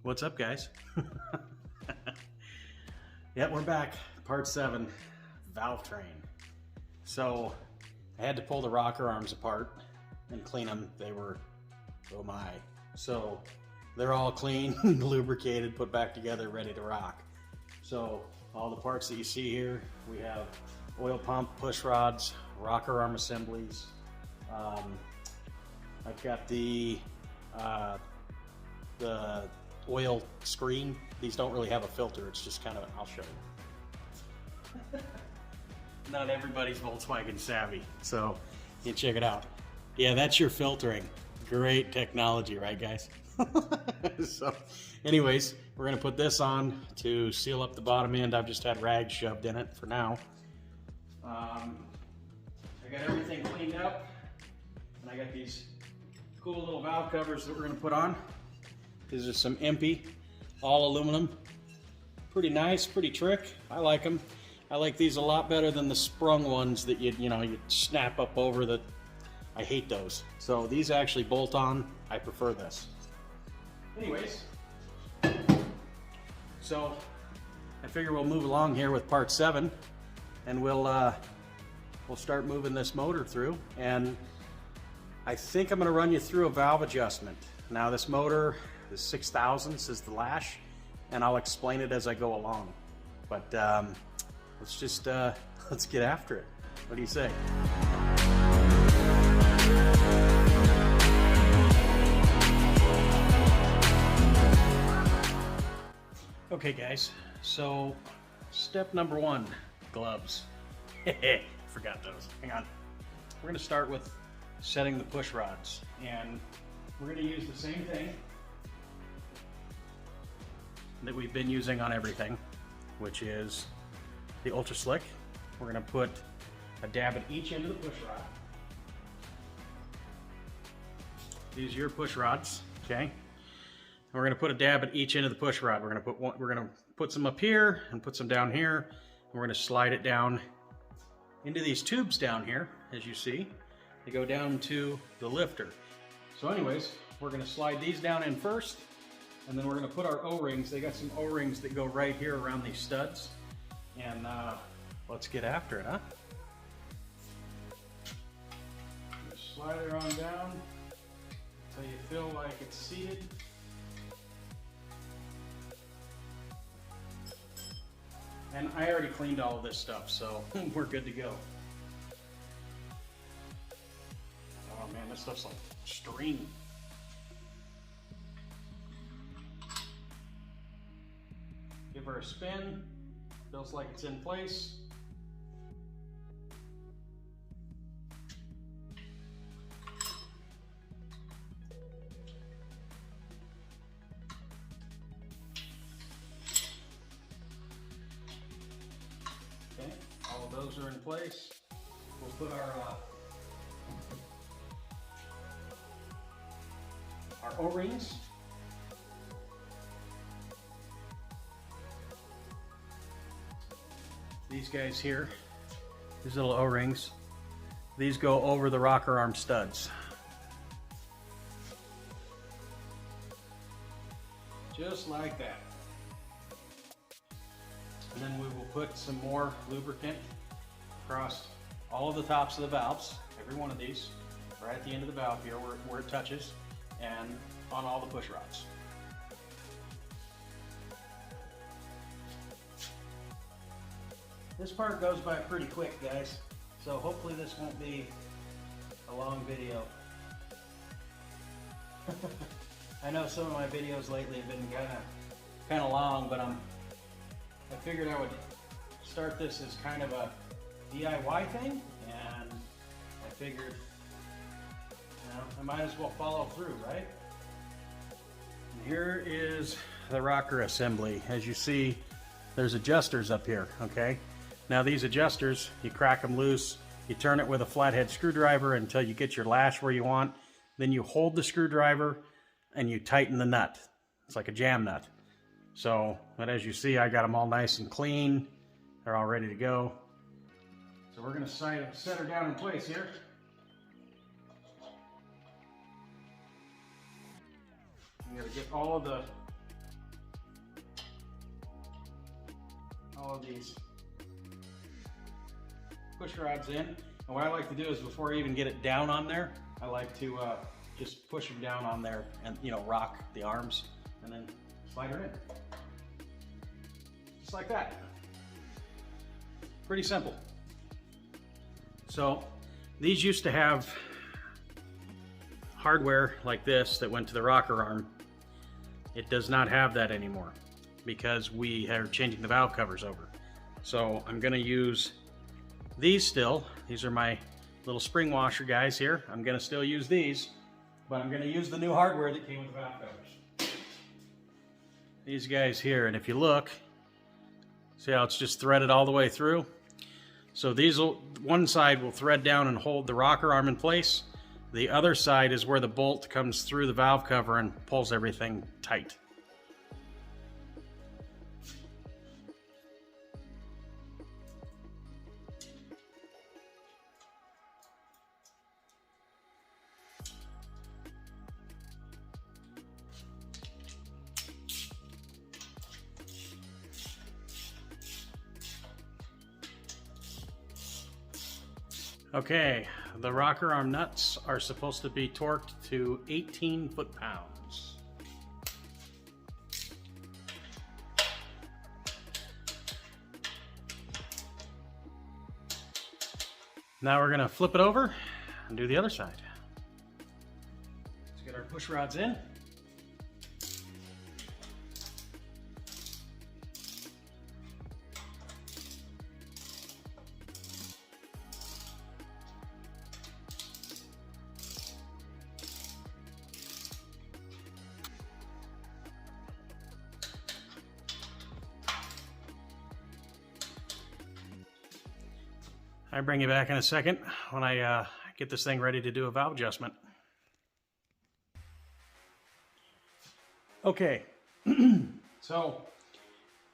What's up, guys? Yeah, we're back. Part 7, valve train. So I had to pull the rocker arms apart and clean them. They were, oh my. So they're all clean, lubricated, put back together, ready to rock. So all the parts that you see here, we have oil pump, push rods, rocker arm assemblies. I've got the oil screen. These don't really have a filter. It's just kind of, I'll show you. Not everybody's Volkswagen savvy, so you can check it out. Yeah, that's your filtering. Great technology, right, guys? So anyways, we're gonna put this on to seal up the bottom end. I've just had rags shoved in it for now. I got everything cleaned up, and I got these cool little valve covers that we're gonna put on. These are some Empy, all aluminum. Pretty nice, pretty trick. I like them. I like these a lot better than the sprung ones that you snap up over. The I hate those. So these actually bolt on. I prefer this. Anyways, so I figure we'll move along here with part 7, and we'll start moving this motor through. And I think I'm going to run you through a valve adjustment. Now this motor is 6 thousandths is the lash, and I'll explain it as I go along. But let's just let's get after it. What do you say? Okay guys, so step number 1, gloves. Forgot those. Hang on. We're going to start with setting the push rods, and we're going to use the same thing that we've been using on everything, which is the Ultra Slick. We're going to put a dab at each end of the push rod. These are your push rods, okay? And we're going to put a dab at each end of the push rod. We're going to put some up here and put some down here. And we're going to slide it down into these tubes down here, as you see. They go down to the lifter. So anyways, we're going to slide these down in first, and then we're going to put our O-rings. They got some O-rings that go right here around these studs. And let's get after it, huh? Just slide it on down until you feel like it's seated. And I already cleaned all of this stuff, so we're good to go. Oh man, this stuff's like string. Give her a spin. Feels like it's in place. Okay, all of those are in place. We'll put our O-rings. These guys here, these little O-rings, these go over the rocker arm studs. Just like that. And then we will put some more lubricant across all of the tops of the valves, every one of these, right at the end of the valve here where it touches, and on all the push rods. This part goes by pretty quick, guys, so hopefully this won't be a long video. I know some of my videos lately have been kind of long, but I figured I would start this as kind of a DIY thing, and I figured, I might as well follow through, right? And here is the rocker assembly. As you see, there's adjusters up here, okay? Now these adjusters, you crack them loose, you turn it with a flathead screwdriver until you get your lash where you want, then you hold the screwdriver and you tighten the nut. It's like a jam nut. So, but as you see, I got them all nice and clean. They're all ready to go. So we're gonna set her down in place here. You gotta get all of the all of these push rods in. And what I like to do is before I even get it down on there, I like to just push them down on there and, you know, rock the arms and then slide her in. Just like that. Pretty simple. So these used to have hardware like this that went to the rocker arm. It does not have that anymore because we are changing the valve covers over. So I'm gonna use these still. These are my little spring washer guys here. I'm gonna still use these, but I'm gonna use the new hardware that came with the valve covers. These guys here, and if you look, see how it's just threaded all the way through? So these will, one side will thread down and hold the rocker arm in place. The other side is where the bolt comes through the valve cover and pulls everything tight. Okay, the rocker arm nuts are supposed to be torqued to 18 foot-pounds. Now we're gonna flip it over and do the other side. Let's get our push rods in. I'll bring you back in a second when I get this thing ready to do a valve adjustment. Okay, so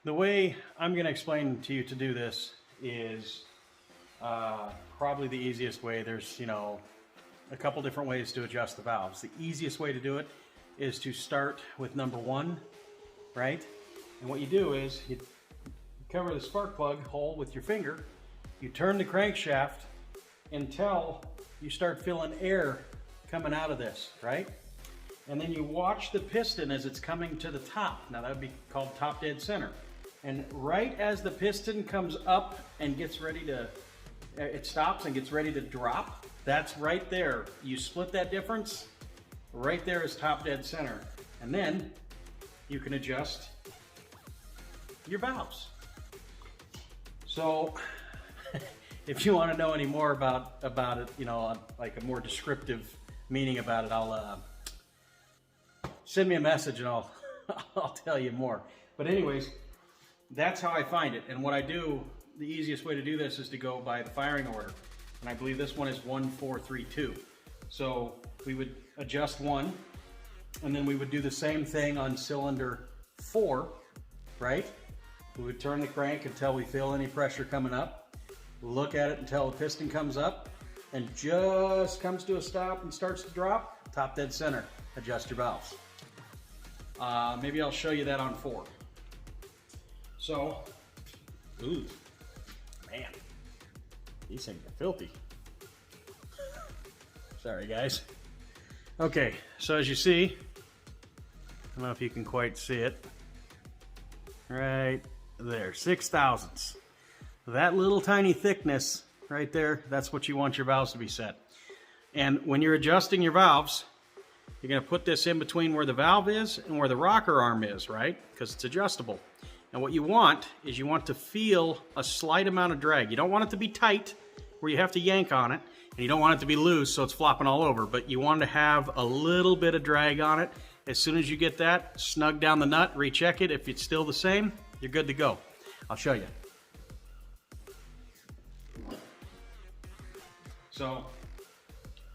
the way I'm going to explain to you to do this is probably the easiest way. There's, you know, a couple different ways to adjust the valves. The easiest way to do it is to start with number 1, right? And what you do is you cover the spark plug hole with your finger. You turn the crankshaft until you start feeling air coming out of this, right? And then you watch the piston as it's coming to the top. Now that would be called top dead center. And right as the piston comes up and gets ready to, it stops and gets ready to drop, that's right there. You split that difference, right there is top dead center. And then you can adjust your valves. So, if you want to know any more about it, you know, like a more descriptive meaning about it, I'll send me a message and I'll I'll tell you more. But anyways, that's how I find it. And what I do, the easiest way to do this is to go by the firing order. And I believe this one is 1, 4, 3, 2. So we would adjust 1, and then we would do the same thing on cylinder 4, right? We would turn the crank until we feel any pressure coming up. Look at it until the piston comes up and just comes to a stop and starts to drop. Top dead center, adjust your valves. Maybe I'll show you that on 4. So, ooh, man, these things are filthy. Sorry guys. Okay, so as you see, I don't know if you can quite see it. Right there, 6 thousandths. That little tiny thickness right there, that's what you want your valves to be set. And when you're adjusting your valves, you're going to put this in between where the valve is and where the rocker arm is, right? Because it's adjustable. And what you want is you want to feel a slight amount of drag. You don't want it to be tight where you have to yank on it, and you don't want it to be loose so it's flopping all over, but you want to have a little bit of drag on it. As soon as you get that, snug down the nut, recheck it. If it's still the same, you're good to go. I'll show you. So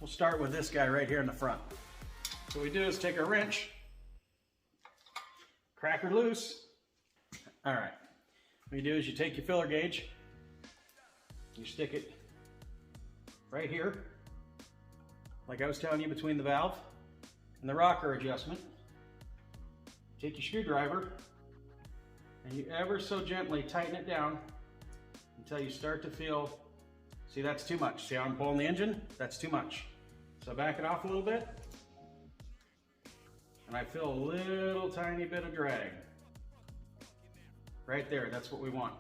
we'll start with this guy right here in the front. So what we do is take a wrench, crack her loose. All right, what you do is you take your filler gauge, you stick it right here, like I was telling you, between the valve and the rocker adjustment. Take your screwdriver and you ever so gently tighten it down until you start to feel, see, that's too much. See how I'm pulling the engine? That's too much. So back it off a little bit, and I feel a little tiny bit of drag. Right there, that's what we want.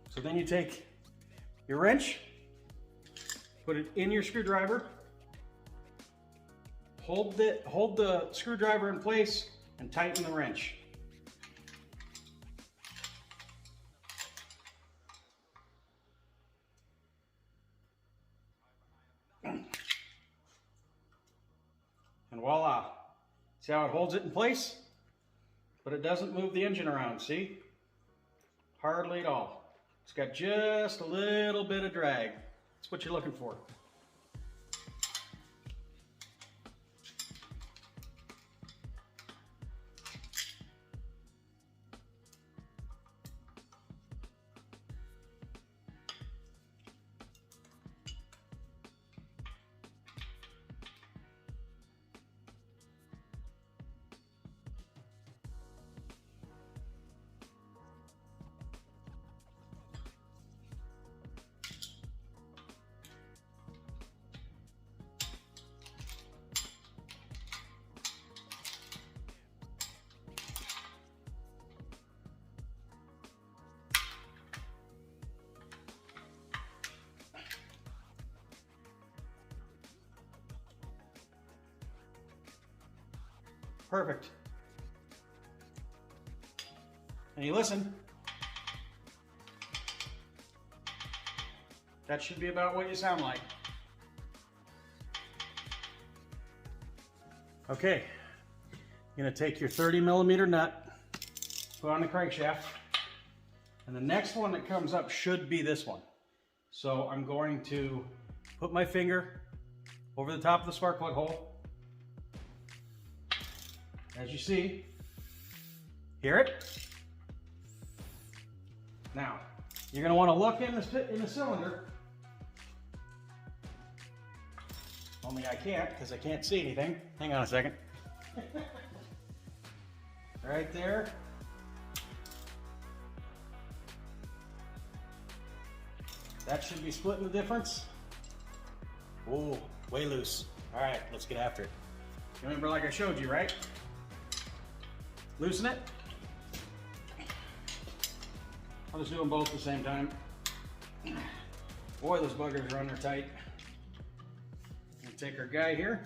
So then you take your wrench, put it in your screwdriver, hold the screwdriver in place, and tighten the wrench. And voila. See how it holds it in place? But it doesn't move the engine around, see? Hardly at all. It's got just a little bit of drag. That's what you're looking for. Perfect. And you listen. That should be about what you sound like. Okay, you're gonna take your 30mm nut, put on the crankshaft, and the next one that comes up should be this one. So I'm going to put my finger over the top of the spark plug hole. As you see, hear it? Now, you're going to want to look in the cylinder. Only I can't, because I can't see anything. Hang on a second. Right there. That should be splitting the difference. Whoa, way loose. All right, let's get after it. You remember like I showed you, right? Loosen it. I'll just do them both at the same time. Boy, those buggers are under tight. We'll take our guy here.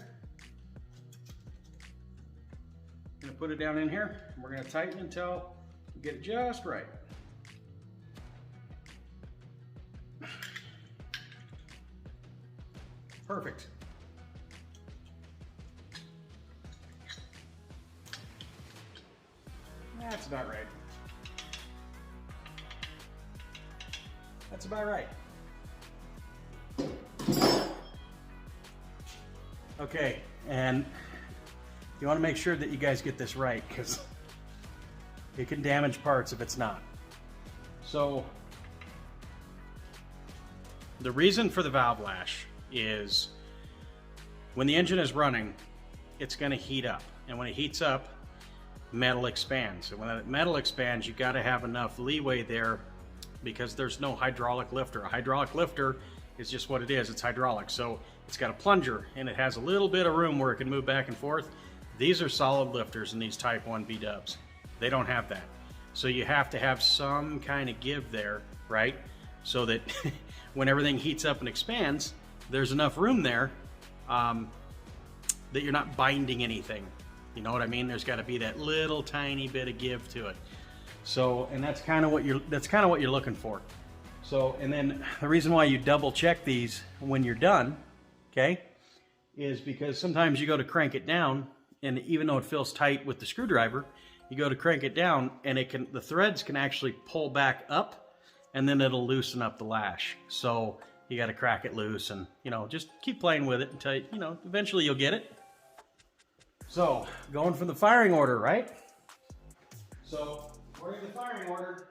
Gonna put it down in here. And we're gonna tighten until we get it just right. Perfect. That's about right. That's about right. Okay, and you want to make sure that you guys get this right, because it can damage parts if it's not. So the reason for the valve lash is when the engine is running, it's going to heat up, and when it heats up, metal expands. And when that metal expands, you got to have enough leeway there, because there's no hydraulic lifter. A hydraulic lifter is just what it is. It's hydraulic. So it's got a plunger, and it has a little bit of room where it can move back and forth. These are solid lifters in these Type 1 B-dubs. They don't have that. So you have to have some kind of give there, right? So that when everything heats up and expands, there's enough room there that you're not binding anything. You know what I mean? There's got to be that little tiny bit of give to it. So, and that's kind of what you're looking for. So, and then the reason why you double check these when you're done, okay, is because sometimes you go to crank it down, and even though it feels tight with the screwdriver, you go to crank it down, and the threads can actually pull back up, and then it'll loosen up the lash. So you got to crack it loose, and just keep playing with it until eventually you'll get it. So going from the firing order, right? So according to the firing order,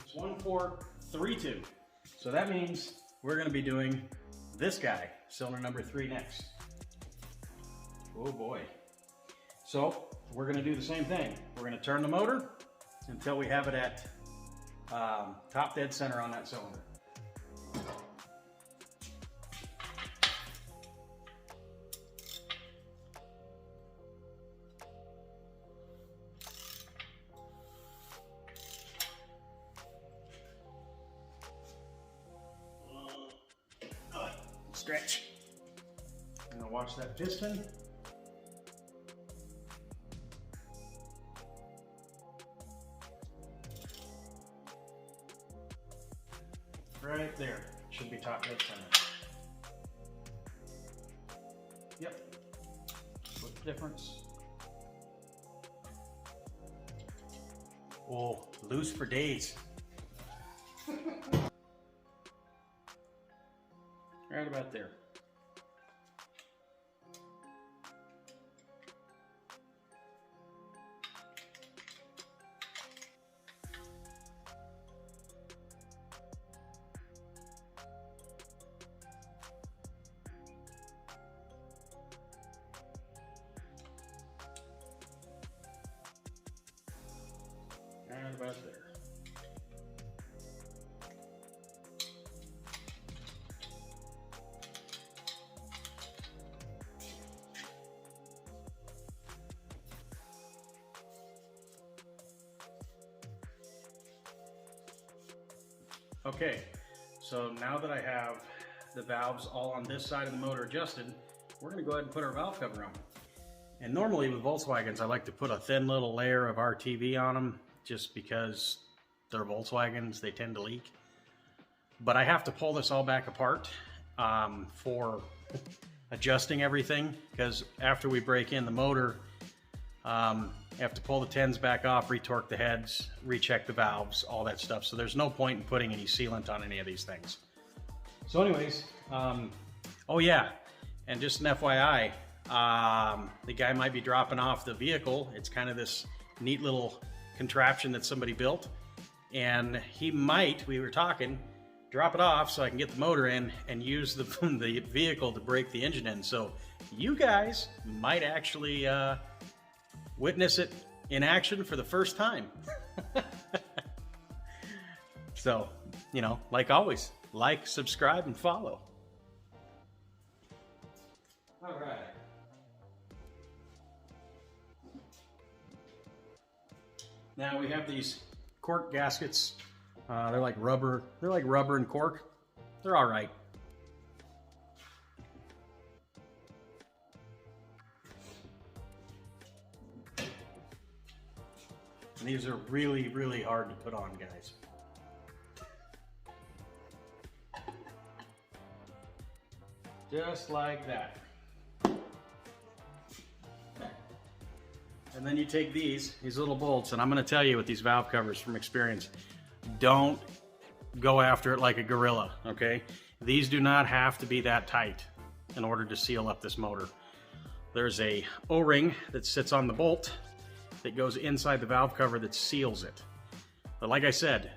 it's 1, 4, 3, 2. So that means we're going to be doing this guy, cylinder number 3 next. Oh boy. So we're going to do the same thing. We're going to turn the motor, until we have it at top dead center on that cylinder. Stretch. I'm gonna watch that piston. Right there. Should be top dead center. Yep. Split the difference. Oh, loose for days. Right about there. Right about there. Okay, so now that I have the valves all on this side of the motor adjusted, we're going to go ahead and put our valve cover on. And normally with Volkswagens, I like to put a thin little layer of RTV on them just because they're Volkswagens, they tend to leak. But I have to pull this all back apart for adjusting everything, because after we break in the motor, you have to pull the tens back off, retorque the heads, recheck the valves, all that stuff. So there's no point in putting any sealant on any of these things. So anyways, oh yeah, and just an FYI, the guy might be dropping off the vehicle. It's kind of this neat little contraption that somebody built. And he might, we were talking, drop it off so I can get the motor in and use the vehicle to break the engine in. So you guys might actually witness it in action for the first time. So, you know, like always, like, subscribe, and follow. All right. Now we have these cork gaskets. They're like rubber. They're like rubber and cork. They're all right. And these are really, really hard to put on, guys. Just like that. And then you take these little bolts, and I'm going to tell you with these valve covers from experience, don't go after it like a gorilla, okay? These do not have to be that tight in order to seal up this motor. There's a O-ring that sits on the bolt that goes inside the valve cover that seals it. But like I said,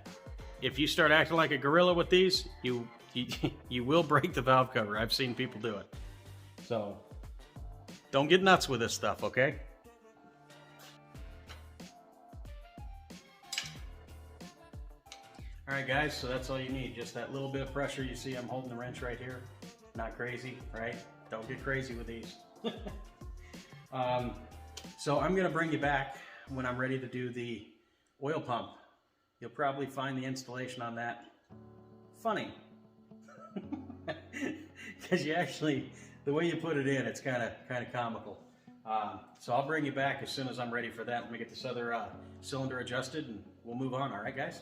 if you start acting like a gorilla with these, you will break the valve cover. I've seen people do it. So don't get nuts with this stuff, okay? All right, guys, so that's all you need. Just that little bit of pressure. You see I'm holding the wrench right here. Not crazy, right? Don't get crazy with these. So I'm gonna bring you back when I'm ready to do the oil pump. You'll probably find the installation on that funny. Because you actually, the way you put it in, it's kind of comical. So I'll bring you back as soon as I'm ready for that. Let me get this other cylinder adjusted and we'll move on, all right, guys?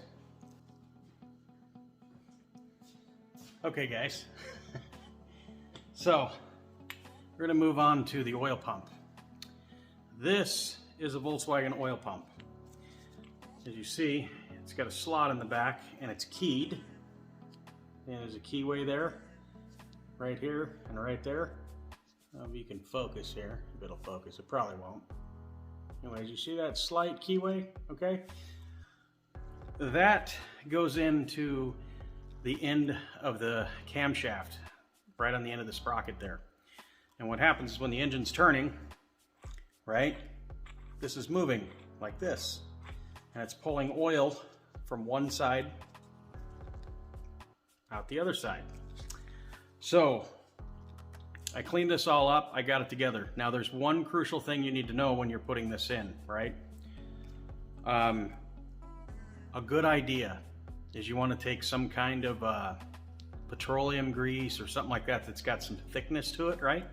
Okay, guys. So we're gonna move on to the oil pump. This is a Volkswagen oil pump. As you see, it's got a slot in the back and it's keyed. And there's a keyway there, right here and right there. I don't know if you can focus here. If it'll focus, it probably won't. Anyways, you see that slight keyway, okay? That goes into the end of the camshaft, right on the end of the sprocket there. And what happens is when the engine's turning, right, this is moving like this. and it's pulling oil from one side out the other side. So I cleaned this all up, I got it together. Now there's one crucial thing you need to know when you're putting this in, right? A good idea is you want to take some kind of petroleum grease or something like that that's got some thickness to it, right?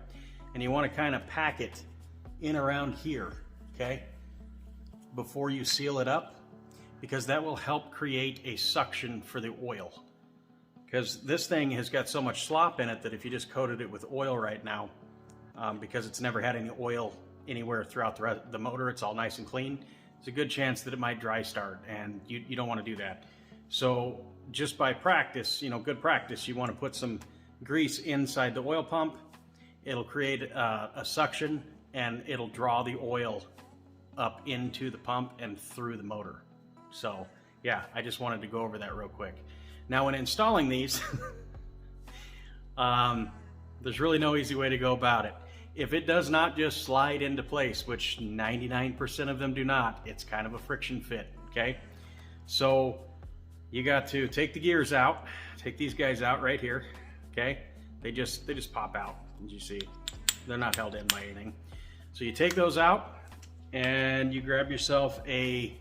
And you want to kind of pack it in around here, okay? Before you seal it up, because that will help create a suction for the oil. Because this thing has got so much slop in it that if you just coated it with oil right now, because it's never had any oil anywhere throughout the motor, it's all nice and clean, there's a good chance that it might dry start, and you don't want to do that. So just by practice, good practice, you want to put some grease inside the oil pump. It'll create a suction, and it'll draw the oil up into the pump and through the motor. So yeah, I just wanted to go over that real quick. Now when installing these, there's really no easy way to go about it. If it does not just slide into place, which 99% of them do not, it's kind of a friction fit, okay? So you got to take the gears out, take these guys out right here, okay? They just pop out, as you see. They're not held in by anything. So you take those out and you grab yourself a,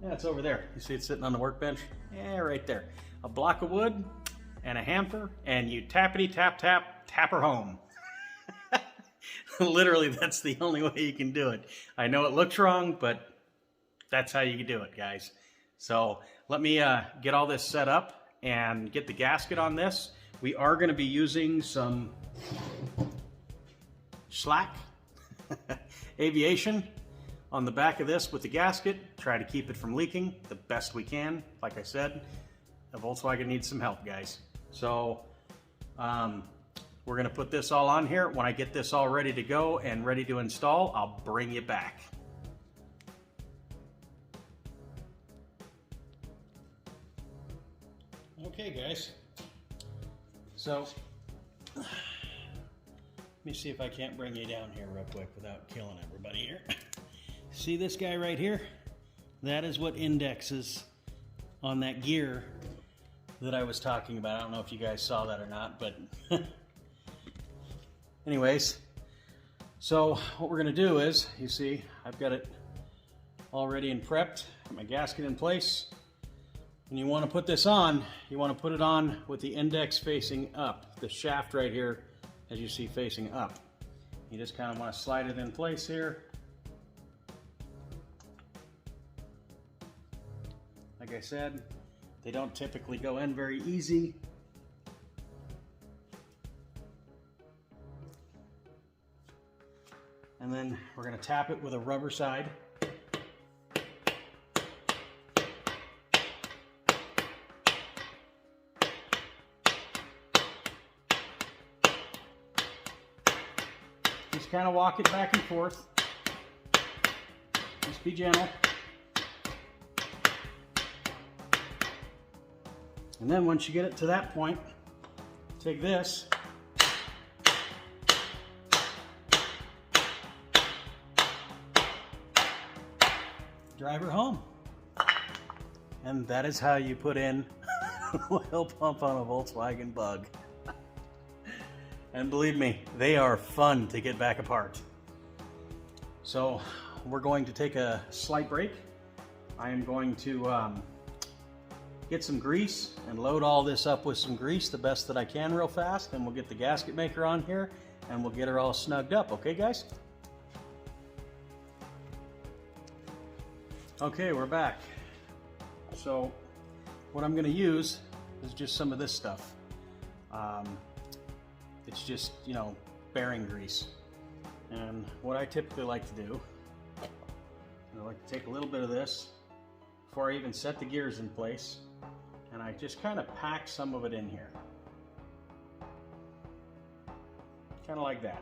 yeah, it's over there. You see it sitting on the workbench? Yeah, right there. A block of wood and a hamper, and you tappity tap tap, tap her home. Literally, that's the only way you can do it. I know it looks wrong, but that's how you do it, guys. So let me get all this set up and get the gasket on this. We are going to be using some slack aviation on the back of this with the gasket. Try to keep it from leaking the best we can. Like I said, the Volkswagen needs some help, guys. So we're going to put this all on here. When I get this all ready to go and ready to install, I'll bring you back. Okay, guys. So let me see if I can't bring you down here real quick without killing everybody here. See this guy right here? That is what indexes on that gear that I was talking about. I don't know if you guys saw that or not, but anyways, so what we're gonna do is, you see, I've got it all ready and prepped, got my gasket in place. When you want to put this on, you want to put it on with the index facing up, the shaft right here, as you see, facing up. You just kind of want to slide it in place here. Like I said, they don't typically go in very easy. And then we're going to tap it with a rubber side. Just kind of walk it back and forth. Just be gentle. And then once you get it to that point, take this, drive her home. And that is how you put in an oil pump on a Volkswagen Bug. And believe me, they are fun to get back apart. So we're going to take a slight break. I am going to get some grease and load all this up with some grease the best that I can real fast, and we'll get the gasket maker on here and we'll get her all snugged up. Okay, guys? Okay, we're back. So what I'm going to use is just some of this stuff. It's just, bearing grease. And what I typically like to do, I like to take a little bit of this before I even set the gears in place, and I just kind of pack some of it in here. Kind of like that.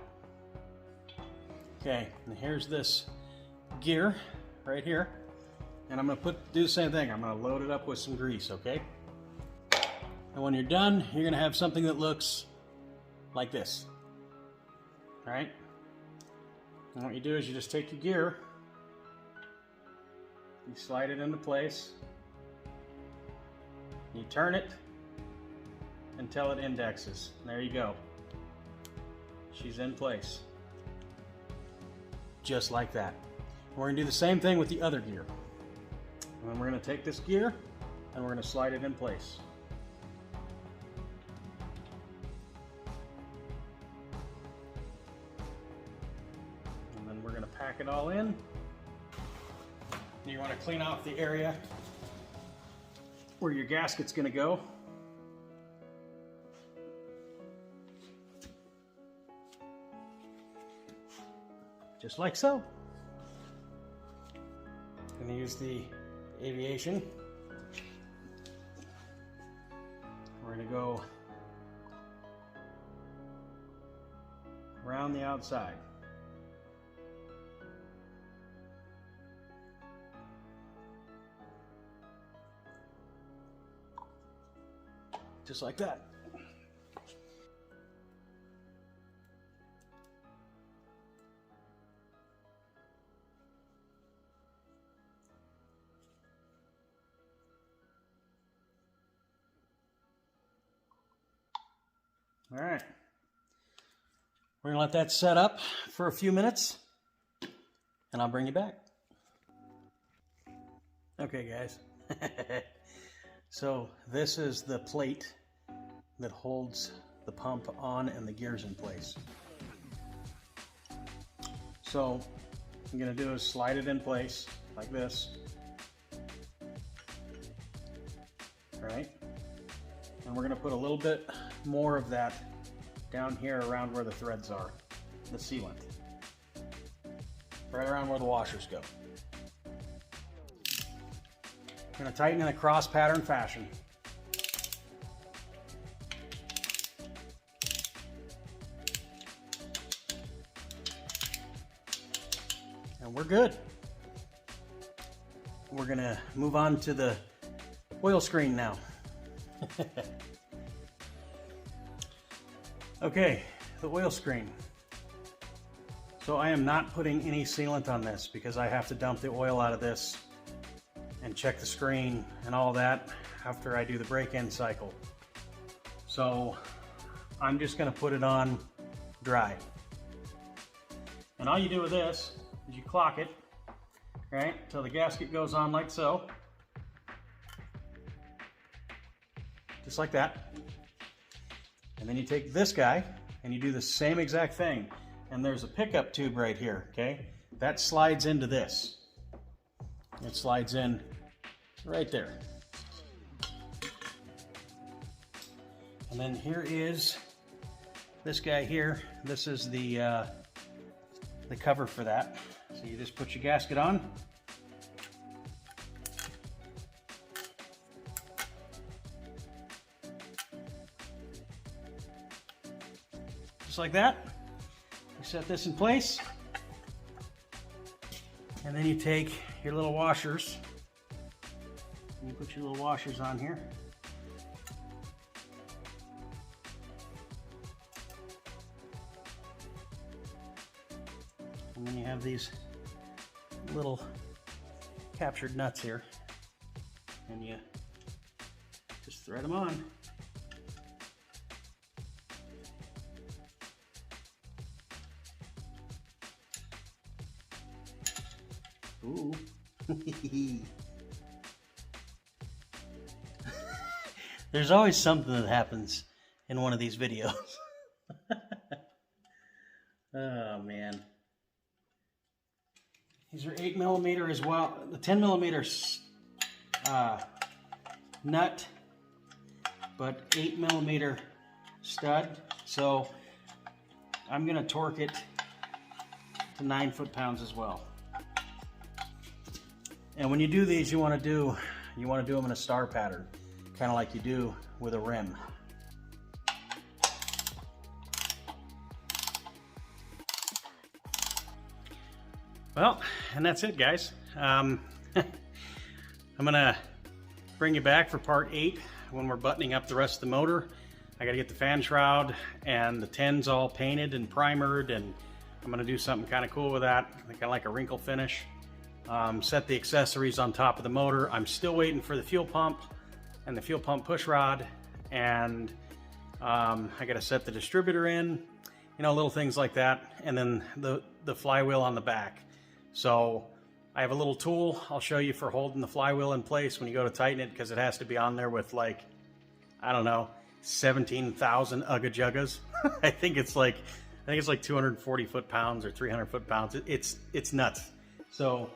Okay, and here's this gear right here. And I'm going to do the same thing. I'm going to load it up with some grease, okay? And when you're done, you're going to have something that looks like this. All right? And what you do is you just take your gear, You slide it into place. You turn it until it indexes. There you go. She's in place. Just like that. We're going to do the same thing with the other gear. And we're going to take this gear and we're going to slide it in place. And then we're going to pack it all in. You want to clean off the area where your gasket's going to go. Just like so. Going to use the aviation. We're going to go around the outside. Just like that. All right. We're gonna let that set up for a few minutes and I'll bring you back. Okay, guys. So this is the plate that holds the pump on and the gears in place. So what I'm going to do is slide it in place like this. All right. And we're going to put a little bit more of that down here around where the threads are, the sealant. Right around where the washers go. I'm going to tighten in a cross pattern fashion. And we're good. We're going to move on to the oil screen now. Okay, the oil screen. So I am not putting any sealant on this because I have to dump the oil out of this and check the screen and all that after I do the break-in cycle. So I'm just going to put it on dry. And all you do with this is you clock it, right, until the gasket goes on like so. Just like that. And then you take this guy and you do the same exact thing. And there's a pickup tube right here, okay? That slides into this. It slides in right there. And then here is this guy here. This is the cover for that. So you just put your gasket on. Just like that. You set this in place. And then you take your little washers. And you put your little washers on here. And then you have these little captured nuts here. And you just thread them on. Ooh. There's always something that happens in one of these videos. Oh man. These are 8mm as well. The 10mm nut, but 8mm stud. So I'm gonna torque it to 9 foot-pounds as well. And when you do these, you want to do them in a star pattern, kind of like you do with a rim. Well, and that's it, guys. I'm gonna bring you back for part 8 when we're buttoning up the rest of the motor. I gotta get the fan shroud and the tins all painted and primered, and I'm gonna do something kind of cool with that, kind of like a wrinkle finish. set the accessories on top of the motor. I'm still waiting for the fuel pump and the fuel pump push rod, and I got to set the distributor in, you know, little things like that, and then the flywheel on the back. So I have a little tool I'll show you for holding the flywheel in place when you go to tighten it, because it has to be on there with, like, I don't know, 17,000 ugga juggas. I think it's like 240 foot-pounds or 300 foot-pounds. It's nuts. So,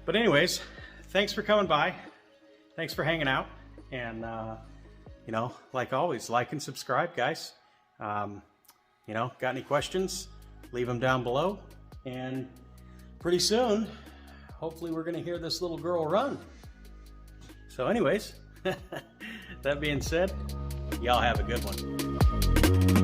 but anyways, thanks for coming by. Thanks for hanging out. And, you know, like always, like and subscribe, guys. You know, got any questions, leave them down below. And pretty soon, hopefully we're going to hear this little girl run. So anyways, that being said, y'all have a good one.